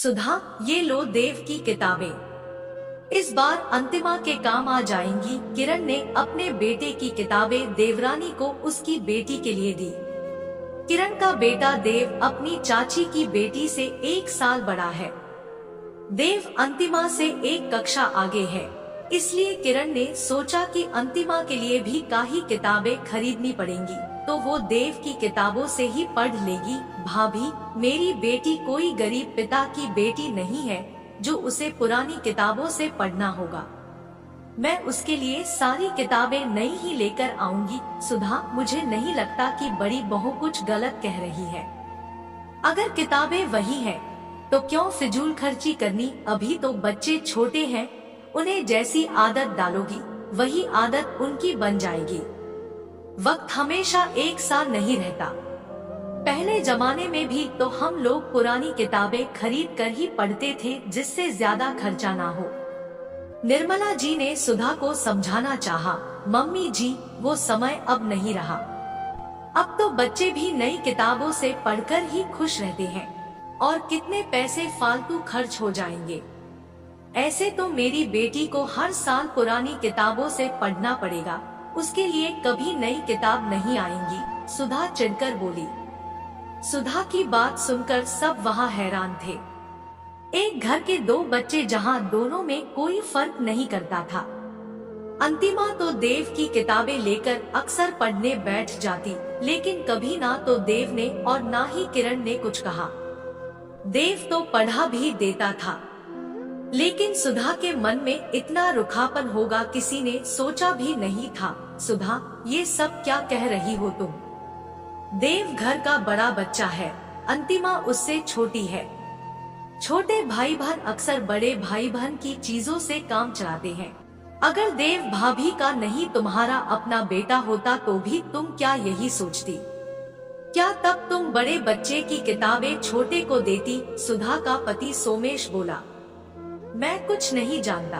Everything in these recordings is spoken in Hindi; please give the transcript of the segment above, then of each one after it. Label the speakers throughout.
Speaker 1: सुधा, ये लो देव की किताबें। इस बार अंतिमा के काम आ जाएंगी। किरण ने अपने बेटे की किताबें देवरानी को उसकी बेटी के लिए दी। किरण का बेटा देव अपनी चाची की बेटी से 1 साल बड़ा है। देव अंतिमा से 1 कक्षा आगे है, इसलिए किरण ने सोचा कि अंतिमा के लिए भी काही किताबें खरीदनी पड़ेंगी, तो वो देव की किताबों से ही पढ़ लेगी। भाभी, मेरी बेटी कोई गरीब पिता की बेटी नहीं है जो उसे पुरानी किताबों से पढ़ना होगा। मैं उसके लिए सारी किताबें नई ही लेकर आऊंगी। सुधा, मुझे नहीं लगता कि बड़ी बहू कुछ गलत कह रही है। अगर किताबें वही हैं, तो क्यों फिजूल खर्ची करनी। अभी तो बच्चे छोटे हैं, उन्हें जैसी आदत डालोगी वही आदत उनकी बन जाएगी। वक्त हमेशा एक सा नहीं रहता। पहले जमाने में भी तो हम लोग पुरानी किताबें खरीद कर ही पढ़ते थे, जिससे ज्यादा खर्चा ना हो। निर्मला जी ने सुधा को समझाना चाहा। मम्मी जी, वो समय अब नहीं रहा। अब तो बच्चे भी नई किताबों से पढ़कर ही खुश रहते हैं, और कितने पैसे फालतू खर्च हो जाएंगे। ऐसे तो मेरी बेटी को हर साल पुरानी किताबों से पढ़ना पड़ेगा, उसके लिए कभी नई किताब नहीं आएंगी। सुधा चिढ़कर बोली। सुधा की बात सुनकर सब वहाँ हैरान थे। एक घर के 2 बच्चे जहाँ दोनों में कोई फर्क नहीं करता था। अंतिमा तो देव की किताबें लेकर अक्सर पढ़ने बैठ जाती, लेकिन कभी ना तो देव ने और ना ही किरण ने कुछ कहा। देव तो पढ़ा भी देता था, लेकिन सुधा के मन में इतना रुखापन होगा किसी ने सोचा भी नहीं था। सुधा, ये सब क्या कह रही हो तुम? देव घर का बड़ा बच्चा है, अंतिमा उससे छोटी है। छोटे भाई बहन अक्सर बड़े भाई बहन की चीजों से काम चलाते हैं। अगर देव भाभी का नहीं तुम्हारा अपना बेटा होता तो भी तुम क्या यही सोचती? क्या तब तुम बड़े बच्चे की किताबें छोटे को देती? सुधा का पति सोमेश बोला। मैं कुछ नहीं जानता।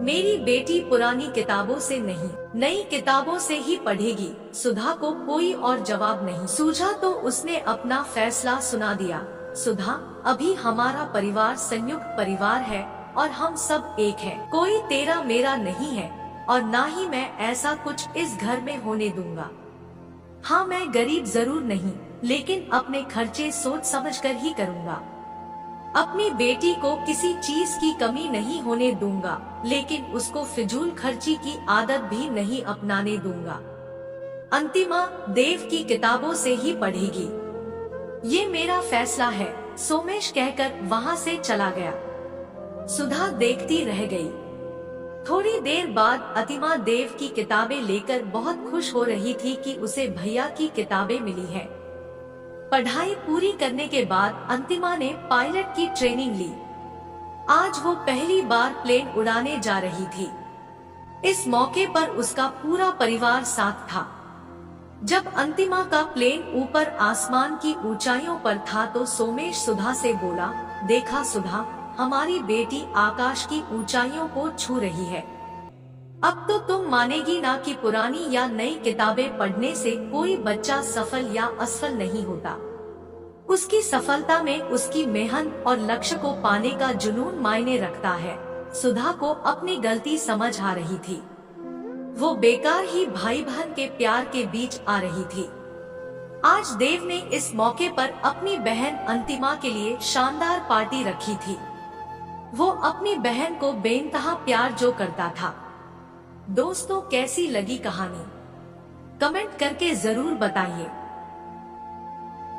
Speaker 1: मेरी बेटी पुरानी किताबों से नहीं, नई किताबों से ही पढ़ेगी। सुधा को कोई और जवाब नहीं सूझा तो उसने अपना फैसला सुना दिया। सुधा, अभी हमारा परिवार संयुक्त परिवार है और हम सब एक हैं। कोई तेरा मेरा नहीं है, और ना ही मैं ऐसा कुछ इस घर में होने दूंगा। हाँ, मैं गरीब जरूर नहीं, लेकिन अपने खर्चे सोच समझ कर ही करूँगा। अपनी बेटी को किसी चीज की कमी नहीं होने दूंगा, लेकिन उसको फिजूल खर्ची की आदत भी नहीं अपनाने दूंगा। अंतिमा देव की किताबों से ही पढ़ेगी, ये मेरा फैसला है। सोमेश कहकर वहाँ से चला गया। सुधा देखती रह गई। थोड़ी देर बाद अंतिमा देव की किताबें लेकर बहुत खुश हो रही थी कि उसे भैया की किताबें मिली हैं। पढ़ाई पूरी करने के बाद अंतिमा ने पायलट की ट्रेनिंग ली। आज वो पहली बार प्लेन उड़ाने जा रही थी। इस मौके पर उसका पूरा परिवार साथ था। जब अंतिमा का प्लेन ऊपर आसमान की ऊंचाइयों पर था तो सोमेश सुधा से बोला, देखा सुधा, हमारी बेटी आकाश की ऊंचाइयों को छू रही है। अब तो तुम मानेगी ना कि पुरानी या नई किताबें पढ़ने से कोई बच्चा सफल या असफल नहीं होता। उसकी सफलता में उसकी मेहनत और लक्ष्य को पाने का जुनून मायने रखता है। सुधा को अपनी गलती समझ आ रही थी। वो बेकार ही भाई बहन के प्यार के बीच आ रही थी। आज देव ने इस मौके पर अपनी बहन अंतिमा के लिए शानदार पार्टी रखी थी। वो अपनी बहन को बेइंतहा प्यार जो करता था। दोस्तों, कैसी लगी कहानी? कमेंट करके जरूर बताइए।